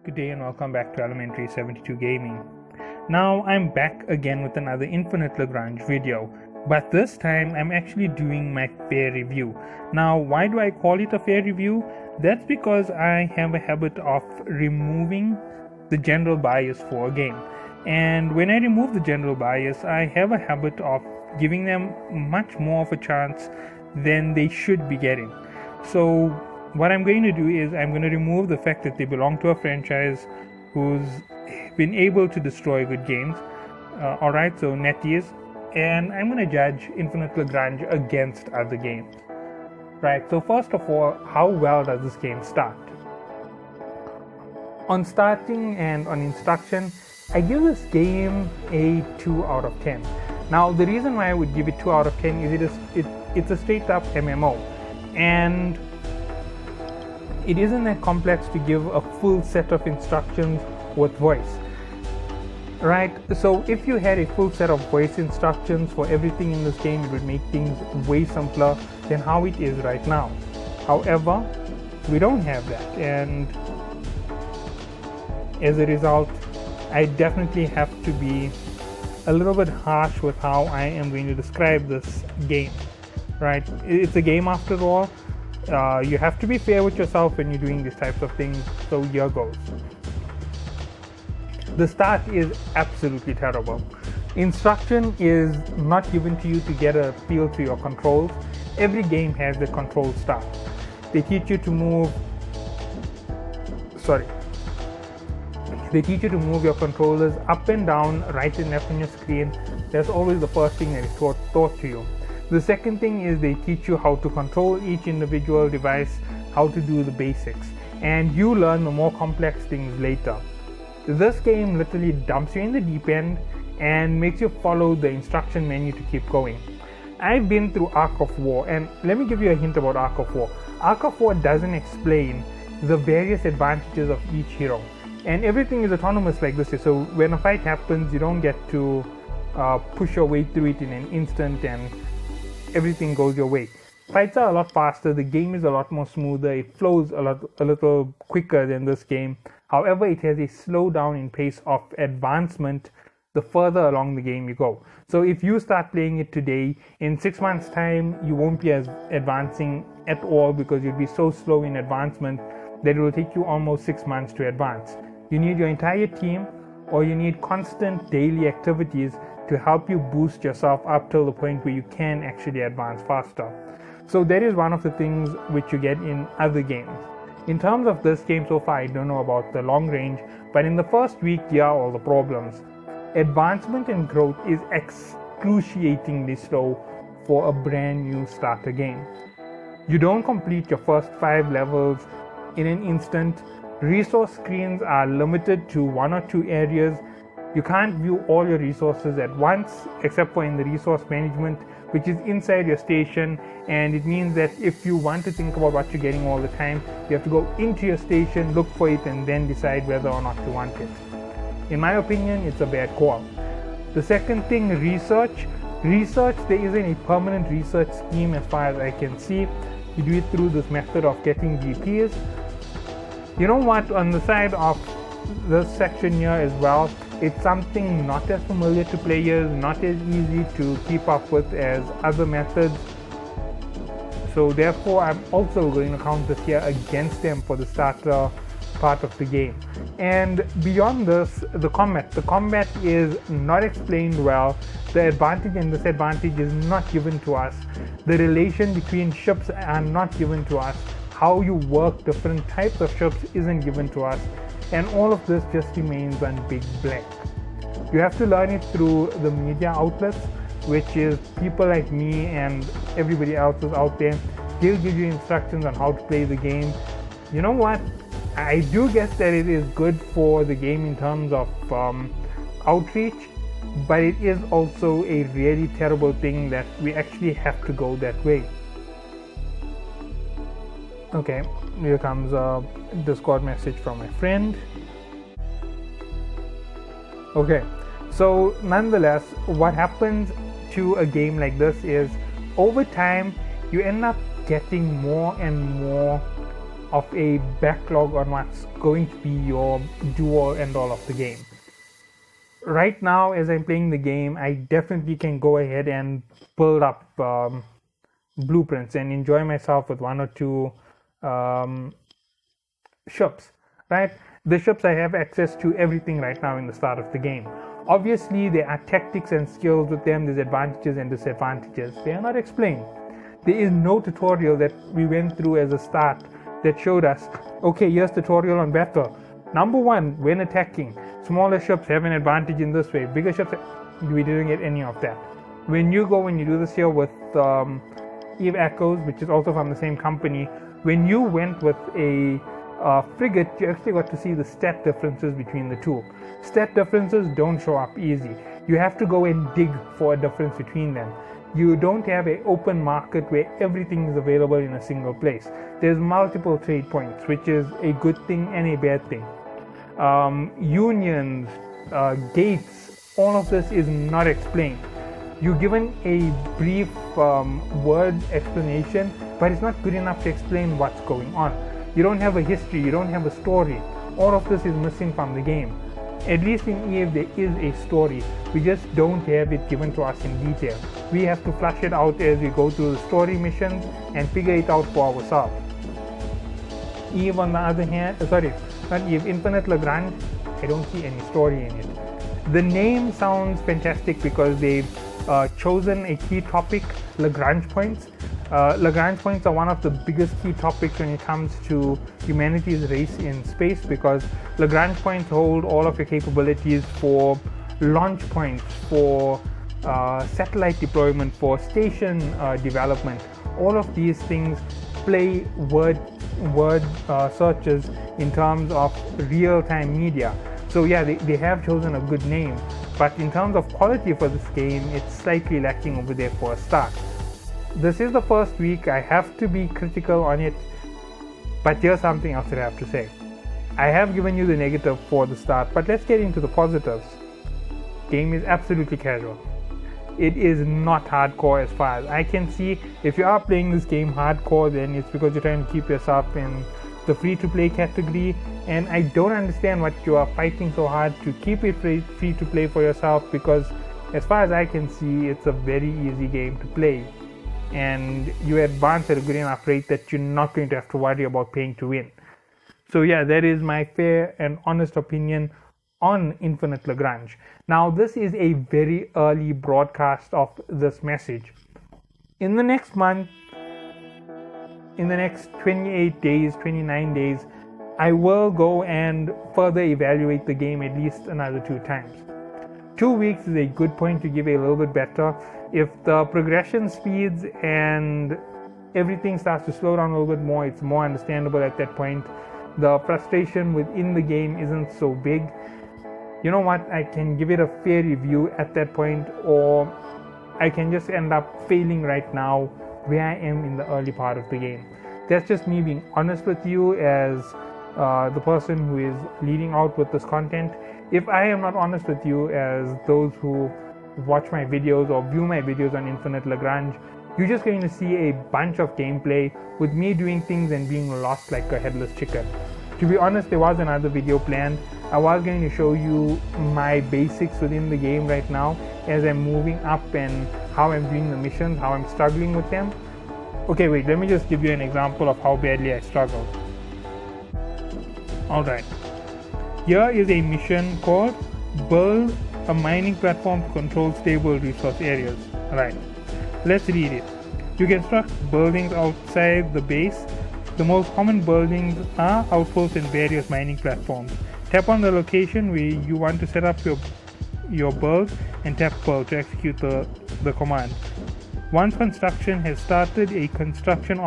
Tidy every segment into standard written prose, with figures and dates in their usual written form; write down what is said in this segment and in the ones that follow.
Good day and welcome back to Elementary 72 Gaming. Now I'm back again with another Infinite Lagrange video, but this time I'm actually doing my fair review. Now why do I call it a fair review? That's because I have a habit of removing the general bias for a game. And when I remove the general bias, I have a habit of giving them much more of a chance than they should be getting. So what I'm going to do is I'm going to remove the fact that they belong to a franchise who's been able to destroy good games. Alright, so NetEase, and I'm going to judge Infinite Lagrange against other games. Right, so first of all, how well does this game start? On starting and on instruction, I give this game a 2 out of 10. Now the reason why I would give it 2 out of 10 is it's a straight up MMO, and it isn't that complex to give a full set of instructions with voice. Right, so if you had a full set of voice instructions for everything in this game, it would make things way simpler than how it is right now. However, we don't have that, and as a result, I definitely have to be a little bit harsh with how I am going to describe this game. Right, it's a game after all. You have to be fair with yourself when you're doing these types of things, so here goes. The start is absolutely terrible. Instruction is not given to you to get a feel to your controls. Every game has the control start. They teach you to move your controllers up and down, right and left on your screen. That's always the first thing that is taught to you. The second thing is they teach you how to control each individual device, how to do the basics, and you learn the more complex things later. This game literally dumps you in the deep end and makes you follow the instruction menu to keep going. I've been through Ark of War, and let me give you a hint about Ark of War. Ark of War doesn't explain the various advantages of each hero, and everything is autonomous like this, so when a fight happens, you don't get to push your way through it in an instant and everything goes your way. Fights are a lot faster, the game is a lot more smoother, it flows a little quicker than this game. However, it has a slowdown in pace of advancement the further along the game you go. So if you start playing it today, in 6 months time you won't be as advancing at all because you'll be so slow in advancement that it will take you almost 6 months to advance. You need your entire team, or you need constant daily activities to help you boost yourself up till the point where you can actually advance faster. So that is one of the things which you get in other games. In terms of this game so far, I don't know about the long range, but in the first week, here are all the problems. Advancement and growth is excruciatingly slow for a brand new starter game. You don't complete your first 5 levels in an instant. Resource screens are limited to 1 or 2 areas. You can't view all your resources at once, except for in the resource management, which is inside your station, and it means that if you want to think about what you're getting all the time, you have to go into your station, look for it, and then decide whether or not you want it. In my opinion, it's a bad call. The second thing, research. Research, there isn't a permanent research scheme as far as I can see. You do it through this method of getting GPs. You know what, on the side of this section here as well, it's something not as familiar to players, not as easy to keep up with as other methods. So therefore, I'm also going to count this here against them for the starter part of the game. And beyond this, the combat is not explained well. The advantage and disadvantage is not given to us. The relation between ships are not given to us. How you work different types of ships isn't given to us. And all of this just remains one big blank. You have to learn it through the media outlets, which is people like me and everybody else is out there. They'll give you instructions on how to play the game. You know what? I do guess that it is good for the game in terms of outreach, but it is also a really terrible thing that we actually have to go that way. Okay, here comes a Discord message from my friend. Okay, so nonetheless, what happens to a game like this is over time you end up getting more and more of a backlog on what's going to be your do-all end-all of the game. Right now, as I'm playing the game, I definitely can go ahead and build up blueprints and enjoy myself with one or two ships, right? The ships, I have access to everything right now in the start of the game. Obviously, there are tactics and skills with them. There's advantages and disadvantages. They are not explained. There is no tutorial that we went through as a start that showed us, okay, here's tutorial on battle. Number one, when attacking, smaller ships have an advantage in this way. Bigger ships, we didn't get any of that. When you do this here with Eve Echoes, which is also from the same company, when you went with a frigate, you actually got to see the stat differences between the two. Stat differences don't show up easy. You have to go and dig for a difference between them. You don't have an open market where everything is available in a single place. There's multiple trade points, which is a good thing and a bad thing. Unions, gates, all of this is not explained. You're given a brief word explanation, but it's not good enough to explain what's going on. You don't have a history, you don't have a story. All of this is missing from the game. At least in EVE there is a story. We just don't have it given to us in detail. We have to flush it out as we go through the story missions and figure it out for ourselves. EVE on the other hand, not EVE, Infinite Lagrange, I don't see any story in it. The name sounds fantastic because they've chosen a key topic, Lagrange points. Lagrange points are one of the biggest key topics when it comes to humanity's race in space, because Lagrange points hold all of your capabilities for launch points, for satellite deployment, for station development. All of these things play word searches in terms of real-time media. So yeah, they have chosen a good name, but in terms of quality for this game, it's slightly lacking over there for a start. This is the first week. I have to be critical on it, but here's something else that I have to say. I have given you the negative for the start, but let's get into the positives. Game is absolutely casual. It is not hardcore as far as I can see. If you are playing this game hardcore, then it's because you're trying to keep yourself in the free-to-play category, and I don't understand what you are fighting so hard to keep it free-to-play for yourself, because as far as I can see, it's a very easy game to play. And you advance at a good enough rate that you're not going to have to worry about paying to win. So yeah, that is my fair and honest opinion on Infinite Lagrange. Now, this is a very early broadcast of this message. In the next month, in the next 28 days, 29 days, I will go and further evaluate the game at least another 2 times. 2 weeks is a good point to give a little bit better. If the progression speeds and everything starts to slow down a little bit more, it's more understandable at that point. The frustration within the game isn't so big. You know what, I can give it a fair review at that point, or I can just end up failing right now where I am in the early part of the game. That's just me being honest with you as the person who is leading out with this content. If I am not honest with you as those who watch my videos or view my videos on Infinite Lagrange, you're just going to see a bunch of gameplay with me doing things and being lost like a headless chicken. To be honest, there was another video planned. I was going to show you my basics within the game right now as I'm moving up and how I'm doing the missions, how I'm struggling with them. Okay, wait, let me just give you an example of how badly I struggled. Alright, here is a mission called Build a Mining Platform to Control Stable Resource Areas. Right, let's read it. You construct buildings outside the base. The most common buildings are outposts and various mining platforms. Tap on the location where you want to set up your build and tap build to execute the command. Once construction has started, a construction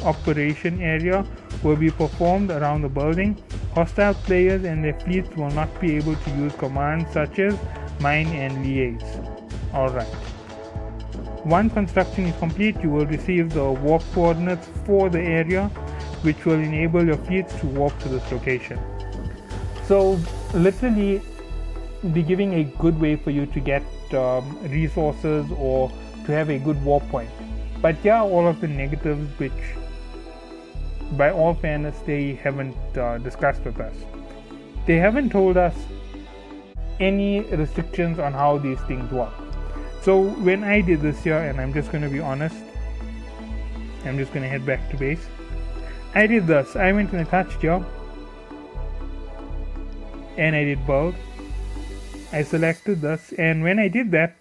operation area will be performed around the building. Hostile players and their fleets will not be able to use commands such as mine and liaise. Alright. Once construction is complete, you will receive the warp coordinates for the area, which will enable your fleets to warp to this location. So literally be giving a good way for you to get resources or to have a good warp point. But here are all of the negatives which by all fairness, they haven't discussed with us. They haven't told us any restrictions on how these things work. So when I did this here, and I'm just going to be honest, I'm just going to head back to base. I did this. I went and I touched here, and I did build. I selected this, and when I did that,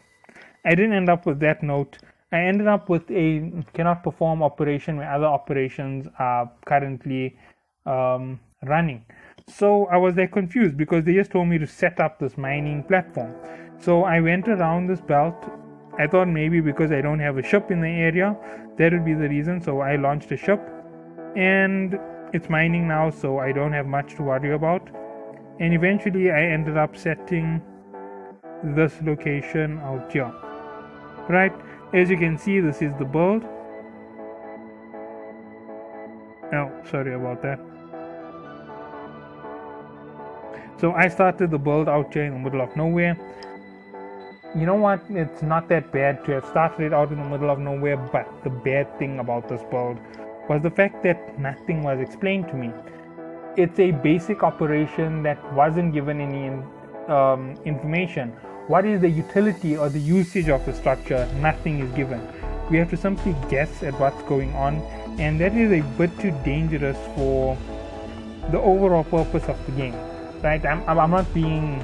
I didn't end up with that note. I ended up with a cannot perform operation where other operations are currently running. So I was like confused because they just told me to set up this mining platform. So I went around this belt. I thought maybe because I don't have a ship in the area, that would be the reason. So I launched a ship, and it's mining now, so I don't have much to worry about. And eventually I ended up setting this location out here. Right, as you can see, this is the build. Oh, sorry about that. So I started the build out here in the middle of nowhere. You know what, it's not that bad to have started it out in the middle of nowhere, but the bad thing about this build was the fact that nothing was explained to me. It's a basic operation that wasn't given any information. What is the utility or the usage of the structure? Nothing is given. We have to simply guess at what's going on, and that is a bit too dangerous for the overall purpose of the game. Right? I'm not being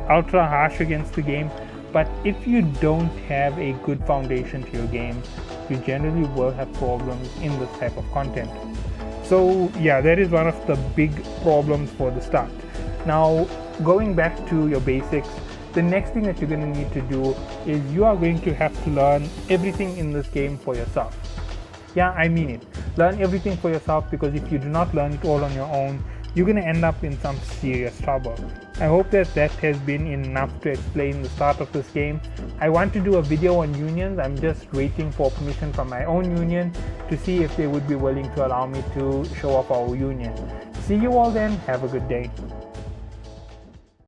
ultra harsh against the game, but if you don't have a good foundation to your game, you generally will have problems in this type of content. So yeah, that is one of the big problems for the start. Now, going back to your basics, the next thing that you're going to need to do is you are going to have to learn everything in this game for yourself. Yeah, I mean it. Learn everything for yourself, because if you do not learn it all on your own, you're going to end up in some serious trouble. I hope that has been enough to explain the start of this game. I want to do a video on unions. I'm just waiting for permission from my own union to see if they would be willing to allow me to show off our union. See you all then. Have a good day.